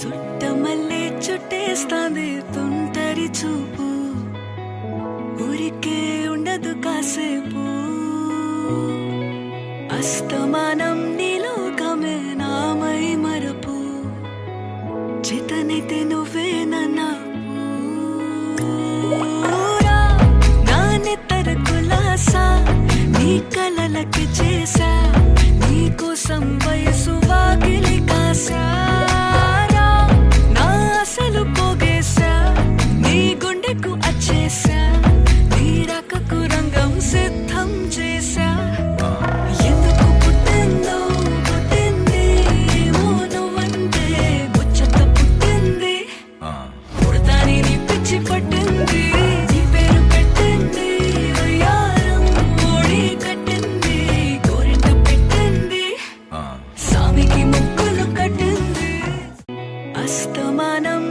చుట్టమల్లే చుట్టేస్తాంది తుంటరి చూపు, ఊరికే ఉండదు కాసేపు. అస్తమానం నీలోకమే నామై మరపు, చేతనైతే నువ్వే నన్నా నా నెత్తర కులాసా నీ కలలకి చేసా, నీ కోసం వయసు వాకిలి కాసా. నా అసలు పోగేశా, నీ గుండెకు అచ్చేసా, నీ రకకు రంగం సిద్ధం చేసా. ఎందుకు పుట్టిందో పుట్టింది, ఏమో నువ్వంటే ముచ్చట పుట్టింది. పుడతాని నీ పిచ్చి పట్టింది, నీ పేరు పెట్టింది వయ్యారం ఓడి కట్టింది, గోరింట పెట్టింది, సామికి ముక్కులు కట్టింది. అస్తమానం